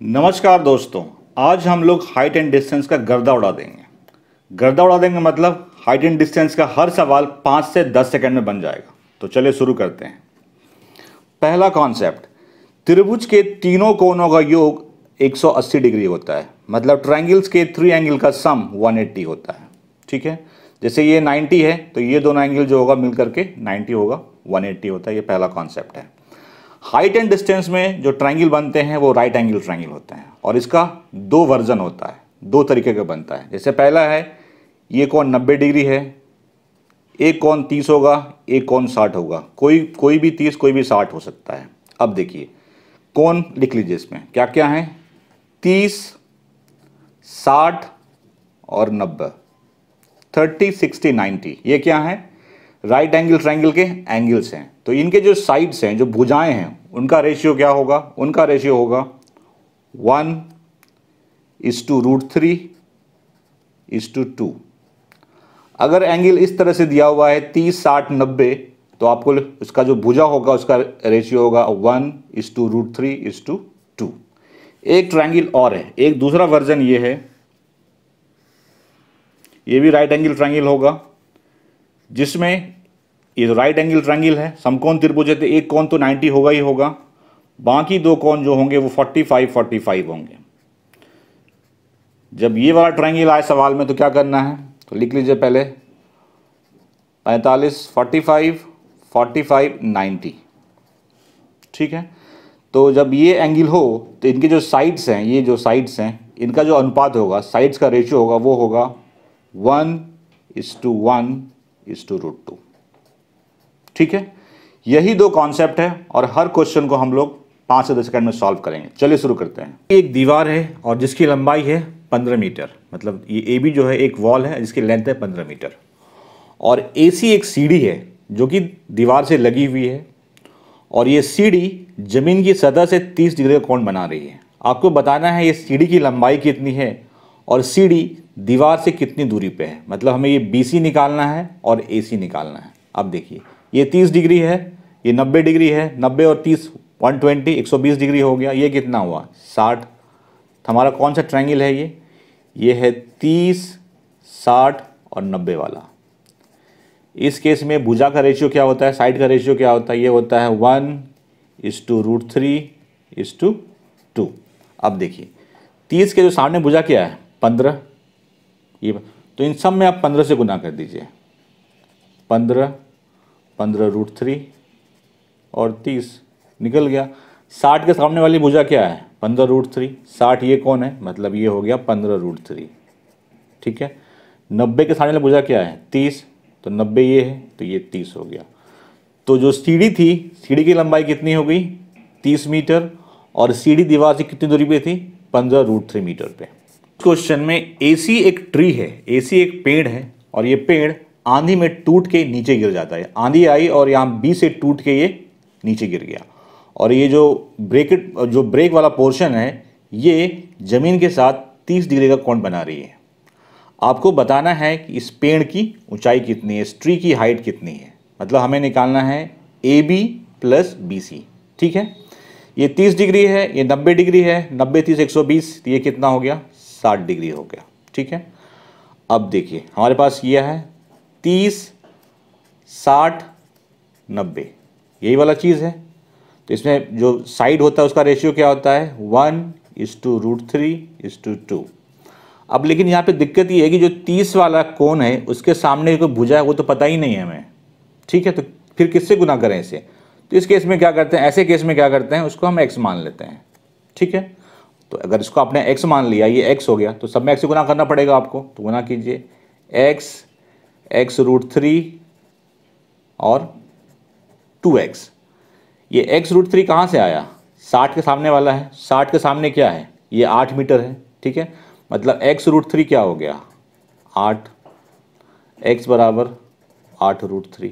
नमस्कार दोस्तों, आज हम लोग हाइट एंड डिस्टेंस का गर्दा उड़ा देंगे। गर्दा उड़ा देंगे मतलब हाइट एंड डिस्टेंस का हर सवाल 5 से 10 सेकंड में बन जाएगा। तो चलिए शुरू करते हैं। पहला कॉन्सेप्ट, त्रिभुज के तीनों कोणों का योग 180 डिग्री होता है, मतलब ट्रायंगल्स के 3 एंगल का सम 180 होता है। ठीक है, जैसे ये 90 है तो ये दोनों एंगल जो होगा मिल करके 90 होगा, 180 होता है। ये पहला कॉन्सेप्ट है। हाइट एंड डिस्टेंस में जो ट्रायंगल बनते हैं वो राइट एंगल ट्रायंगल होते हैं और इसका 2 वर्जन होता है, 2 तरीके का बनता है। जैसे पहला है, ये कोण 90 डिग्री है, एक कोण 30 होगा, एक कोण 60 होगा। कोई भी 30 कोई भी 60 हो सकता है। अब देखिए कोण लिख लीजिए, इसमें क्या क्या है, 30, 60 और 90, 30, 60, 90। ये क्या है, राइट एंगल ट्रायंगल के एंगल्स हैं। तो इनके जो साइड्स हैं, जो भुजाएं हैं, उनका रेशियो क्या होगा, उनका रेशियो होगा 1:√3:2। अगर एंगल इस तरह से दिया हुआ है 30, 60, 90, तो आपको उसका जो भुजा होगा उसका रेशियो होगा 1:√3:2। एक ट्रायंगल और है, एक दूसरा वर्जन ये है, ये भी राइट एंगल ट्रायंगल होगा, जिसमें ये जो राइट एंगल ट्रायंगल है, समकोण त्रिभुज है, तो एक कोण तो 90 होगा ही होगा, बाकी 2 कोण जो होंगे वो 45 होंगे। जब ये वाला ट्रायंगल आए सवाल में तो क्या करना है, तो लिख लीजिए पहले 45, 45, 45, 90। ठीक है, तो जब ये एंगल हो तो इनके जो साइड्स हैं, ये जो साइड्स हैं, इनका जो अनुपात होगा, साइड्स का रेशियो होगा, वो होगा 1:1:√2। ठीक है, यही 2 कॉन्सेप्ट है और हर क्वेश्चन को हम लोग 5 से 10 सेकंड में सॉल्व करेंगे। चलिए शुरू करते हैं। एक दीवार है और जिसकी लंबाई है 15 मीटर, मतलब ये ए बी जो है एक वॉल है जिसकी लेंथ है 15 मीटर, और AC एक सीढ़ी है जो कि दीवार से लगी हुई है, और ये सीढ़ी जमीन की सतह से 30 डिग्री का कोण बना रही है। आपको बताना है ये सीढ़ी की लंबाई कितनी है और सीढ़ी दीवार से कितनी दूरी पे है, मतलब हमें ये BC निकालना है और AC निकालना है। अब देखिए ये 30 डिग्री है, ये 90 डिग्री है, 90 और 30 120, 120 डिग्री हो गया। ये कितना हुआ, 60। हमारा कौन सा ट्रायंगल है ये है 30, 60 और 90 वाला। इस केस में भुजा का रेशियो क्या होता है, साइड का रेशियो क्या होता है, ये होता है 1:√3:2। अब देखिए 30 के जो सामने भुजा क्या है, 15, ये तो इन सब में आप 15 से गुना कर दीजिए, 15√3 और 30 निकल गया। 60 के सामने वाली भुजा क्या है, 15√3, 60 ये कौन है, मतलब ये हो गया 15√3। ठीक है, 90 के सामने वाली भुजा क्या है, 30, तो 90 ये है, तो ये 30 हो गया। तो जो सीढ़ी थी, सीढ़ी की लंबाई कितनी हो गई, 30 मीटर, और सीढ़ी दीवार से कितनी दूरी पे थी, 15√3 मीटर पे। क्वेश्चन में AC एक ट्री है, AC एक पेड़ है, और ये पेड़ आंधी में टूट के नीचे गिर जाता है। आंधी आई और यहाँ B से टूट के ये नीचे गिर गया, और ये जो ब्रेक वाला पोर्शन है ये जमीन के साथ 30 डिग्री का कोण बना रही है। आपको बताना है कि इस पेड़ की ऊंचाई कितनी है, इस ट्री की हाइट कितनी है, मतलब हमें निकालना है AB + BC। ठीक है, ये 30 डिग्री है, ये 90 डिग्री है, 90, 30, 120, ये कितना हो गया, 60 डिग्री हो गया। ठीक है, अब देखिए हमारे पास ये है 30, 60, 90, यही वाला चीज़ है। तो इसमें जो साइड होता है उसका रेशियो क्या होता है, 1:√3:2। अब लेकिन यहाँ पे दिक्कत ये है कि जो 30 वाला कोण है उसके सामने कोई भुजा है वो तो पता ही नहीं है हमें। ठीक है, तो फिर किससे गुना करें इसे, तो इस केस में क्या करते हैं, ऐसे केस में क्या करते हैं, उसको हम x मान लेते हैं। ठीक है, तो अगर इसको आपने x मान लिया, ये x हो गया, तो सब में x से गुना करना पड़ेगा आपको, तो गुना कीजिए, x√3 और 2x। ये x√3 कहाँ से आया, 60 के सामने वाला है, 60 के सामने क्या है, ये 8 मीटर है। ठीक है, मतलब x√3 क्या हो गया, 8, x बराबर 8√3,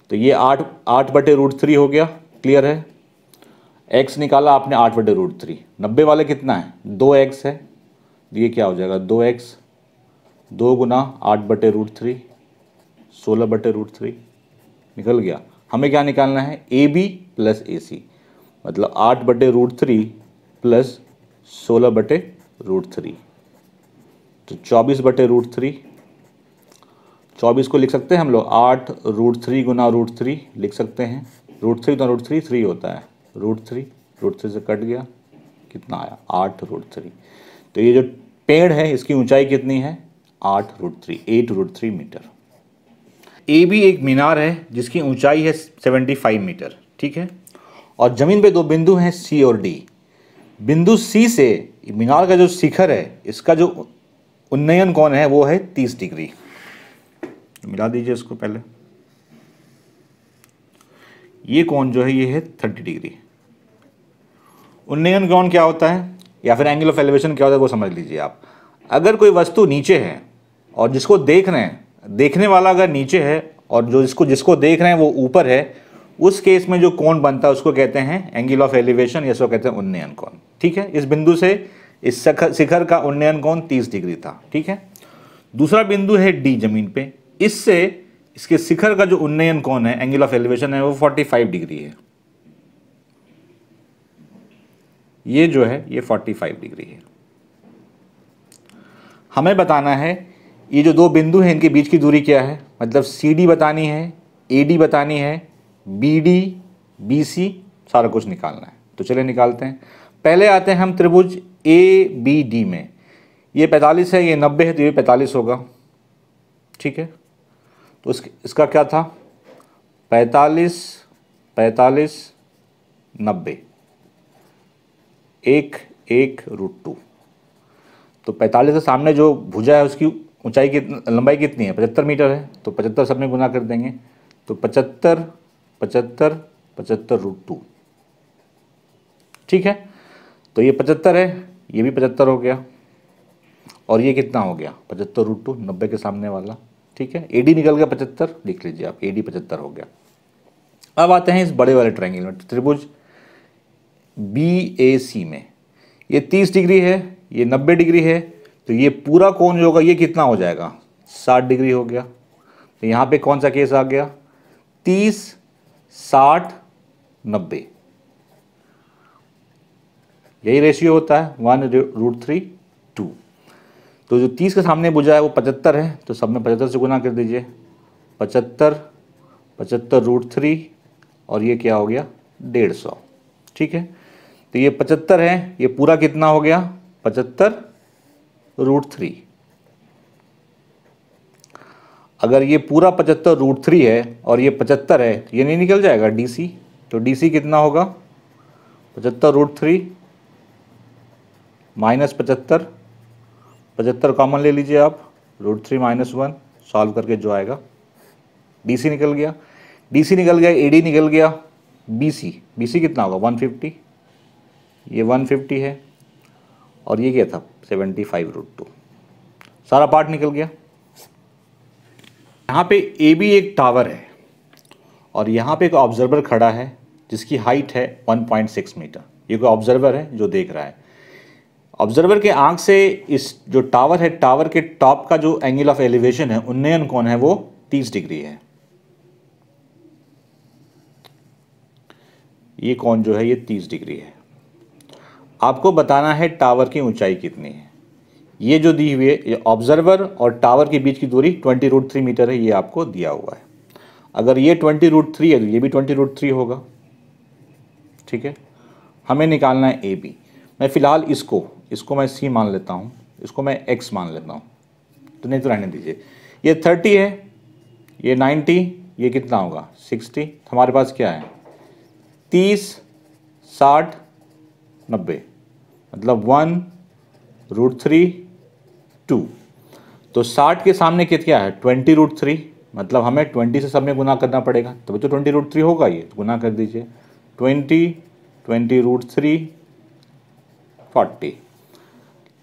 तो ये 8/√3 हो गया। क्लियर है, x निकाला आपने 8/√3, 90 वाले कितना है, 2x है, ये क्या हो जाएगा, 2x, 2 गुना 8/√3, 16/√3 निकल गया। हमें क्या निकालना है, AB + AC, मतलब 8/√3 प्लस 16/√3, तो 24/√3। 24 को लिख सकते हैं हम लोग 8√3 गुना √3 लिख सकते हैं। √3 गुना √3 3 होता है, √3 से कट गया, कितना आया 8√3। तो ये जो पेड़ है इसकी ऊंचाई कितनी है 8√3 मीटर। ए भी एक मीनार है जिसकी ऊंचाई है 75 मीटर, ठीक है। और जमीन पे दो बिंदु हैं सी और डी। बिंदु सी से मीनार का जो शिखर है इसका जो उन्नयन कोण है वो है 30 डिग्री। मिला दीजिए इसको पहले, ये कोण जो है ये है 30 डिग्री। उन्नयन कोण क्या होता है या फिर एंगल ऑफ एलिवेशन क्या होता है वो समझ लीजिए आप। अगर कोई वस्तु नीचे है और जिसको देख रहे हैं, देखने वाला अगर नीचे है और जो जिसको देख रहे हैं वो ऊपर है, उस केस में जो कोण बनता है उसको कहते हैं एंगल ऑफ एलिवेशन, या इसको कहते हैं उन्नयन कोण, ठीक है। इस बिंदु से इस शिखर का उन्नयन कोण 30 डिग्री था, ठीक है। दूसरा बिंदु है डी जमीन पे, इससे इसके शिखर का जो उन्नयन कोण है एंगल ऑफ एलिवेशन है वो 45 डिग्री है। ये जो है ये 45 डिग्री है। हमें बताना है ये जो दो बिंदु हैं इनके बीच की दूरी क्या है, मतलब सी डी बतानी है, ए डी बतानी है, बी डी, बी सी, सारा कुछ निकालना है। तो चलिए निकालते हैं। पहले आते हैं हम त्रिभुज ए बी डी में। ये 45 है, ये 90 है, तो ये 45 होगा, ठीक है। तो इसका क्या था 45, 45, 90, 1/√2। तो 45 के सामने जो भुजा है उसकी ऊंचाई की लंबाई कितनी है 75 मीटर है, तो 75 सब में गुना कर देंगे, तो 75, 75, 75√2, ठीक है। तो ये 75 है, ये भी 75 हो गया, और ये कितना हो गया 75√2, 90 के सामने वाला, ठीक है। एडी निकल गया 75, लिख लीजिए आप, एडी 75 हो गया। अब आते हैं इस बड़े वाले ट्रायंगल में, त्रिभुज बी ए सी में। ये 30 डिग्री है, ये 90 डिग्री है, तो ये पूरा कोण जो होगा ये कितना हो जाएगा 60 डिग्री हो गया। तो यहाँ पे कौन सा केस आ गया 30, 60, 90, यही रेशियो होता है 1/√3, 2। तो जो 30 के सामने भुजा है वो 75 है, तो सब में 75 से गुना कर दीजिए, 75, 75√3, और ये क्या हो गया 150, ठीक है। तो ये 75 है, ये पूरा कितना हो गया 75√3। अगर ये पूरा 75√3 है और ये 75 है, तो ये नहीं निकल जाएगा DC, तो DC कितना होगा 75√3 माइनस 75, 75 कॉमन ले लीजिए आप, √3 - 1 सॉल्व करके जो आएगा DC निकल गया। DC निकल गया, AD निकल गया, BC कितना होगा 150, ये 150 है, और ये क्या था 75√2, सारा पार्ट निकल गया। यहाँ पे AB एक टावर है और यहाँ पे एक ऑब्जर्वर खड़ा है जिसकी हाइट है 1.6 मीटर। ये कोई ऑब्जर्वर है जो देख रहा है। ऑब्जर्वर के आंख से इस जो टावर है, टावर के टॉप का जो एंगल ऑफ एलिवेशन है, उन्नयन कोण है, वो 30 डिग्री है। ये कोण जो है ये 30 डिग्री है। आपको बताना है टावर की ऊंचाई कितनी है। ये जो दी हुई है, ये ऑब्जर्वर और टावर के बीच की दूरी 20√3 मीटर है, ये आपको दिया हुआ है। अगर ये 20√3 है तो ये भी 20√3 होगा, ठीक है। हमें निकालना है AB। मैं फ़िलहाल इसको मैं C मान लेता हूँ, इसको मैं X मान लेता हूँ, तो नहीं तो रहने दीजिए। ये 30 है, ये 90, ये कितना होगा 60। हमारे पास क्या है 30, 60, 90, मतलब 1/√3, 2। तो 60 के सामने क्या है 20√3, मतलब हमें 20 से सब में गुना करना पड़ेगा, तभी तो 20√3 होगा। ये तो गुना कर दीजिए, 20, 20√3, 40।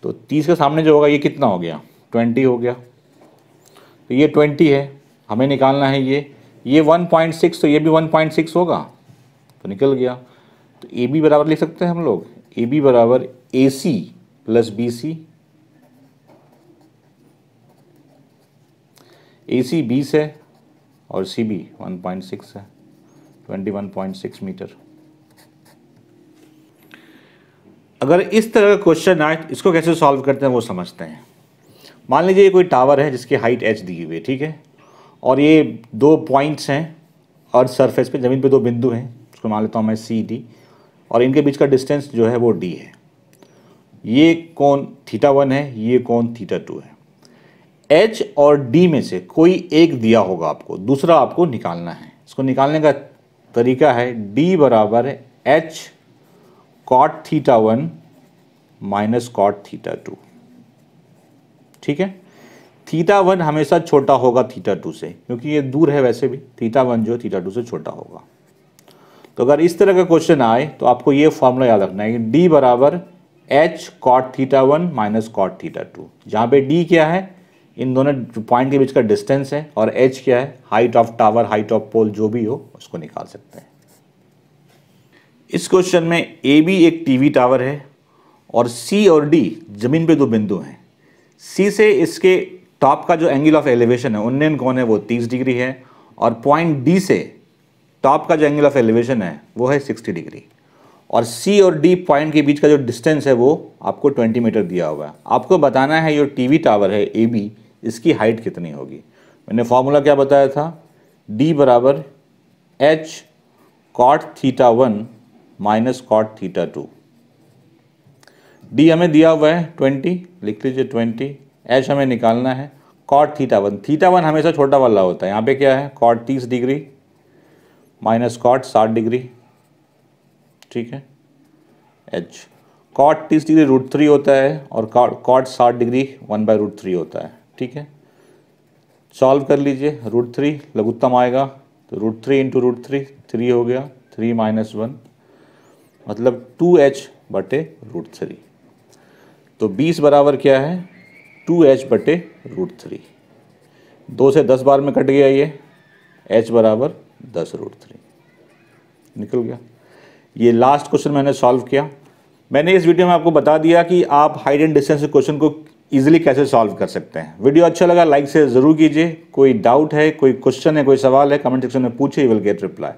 तो 30 के सामने जो होगा ये कितना हो गया 20 हो गया। तो ये 20 है, हमें निकालना है ये 1.6, तो ये भी 1.6 होगा, तो निकल गया। तो AB बराबर लिख सकते हैं हम लोग, AB बराबर AC + BC। AC 20 है और CB 1.6 है, 21.6 मीटर। अगर इस तरह का क्वेश्चन आए तो इसको कैसे सॉल्व करते हैं वो समझते हैं। मान लीजिए ये कोई टावर है जिसकी हाइट h दी हुई है, ठीक है, और ये 2 पॉइंट्स हैं और सरफेस पे ज़मीन पे 2 बिंदु हैं, उसको मान लेता हूँ मैं C D, और इनके बीच का डिस्टेंस जो है वो D है। ये कोण θ1 है, ये कोण θ2 है। H और D में से कोई एक दिया होगा आपको, दूसरा आपको निकालना है। इसको निकालने का तरीका है D बराबर H cot θ1 माइनस cot θ2, ठीक है। θ1 हमेशा छोटा होगा θ2 से, क्योंकि ये दूर है वैसे भी, θ1 जो θ2 से छोटा होगा। तो अगर इस तरह का क्वेश्चन आए तो आपको ये फॉर्मूला याद रखना है कि D बराबर H cot θ1 माइनस cot θ2, जहाँ पे D क्या है, इन दोनों पॉइंट के बीच का डिस्टेंस है, और H क्या है, height of tower, height of pole, जो भी हो उसको निकाल सकते हैं। इस क्वेश्चन में AB एक टीवी टावर है और C और D जमीन पे 2 बिंदु हैं। C से इसके टॉप का जो एंगल ऑफ एलिवेशन है, उन्नयन कोण है, वो 30 डिग्री है, और पॉइंट D से टॉप का जो एंगल ऑफ एलिवेशन है वो है 60 डिग्री, और C और D पॉइंट के बीच का जो डिस्टेंस है वो आपको 20 मीटर दिया हुआ है। आपको बताना है ये टीवी टावर है AB, इसकी हाइट कितनी होगी। मैंने फॉर्मूला क्या बताया था, D बराबर H cot θ1 minus cot θ2। D हमें दिया हुआ है 20, लिख लीजिए 20, H हमें निकालना है cot θ1। θ1 हमेशा छोटा वाला होता है, यहाँ पे क्या है, cot 30 degree minus cot 60 degree, ठीक है। H cot 30 डिग्री √3 होता है, और cot 60 डिग्री 1/√3 होता है, ठीक है। सॉल्व कर लीजिए, √3 लघुत्तम आएगा तो √3 इंटू √3, 3 हो गया, 3 माइनस 1 मतलब 2H बटे √3। तो 20 बराबर क्या है, 2H बटे √3। 2 से 10 बार में कट गया ये, H बराबर 10√3 निकल गया। ये लास्ट क्वेश्चन मैंने सॉल्व किया। मैंने इस वीडियो में आपको बता दिया कि आप हाइट एंड डिस्टेंस के क्वेश्चन को इजीली कैसे सॉल्व कर सकते हैं। वीडियो अच्छा लगा लाइक से ज़रूर कीजिए। कोई डाउट है, कोई क्वेश्चन है, कोई सवाल है, कमेंट सेक्शन में पूछिए, विल गेट रिप्लाई।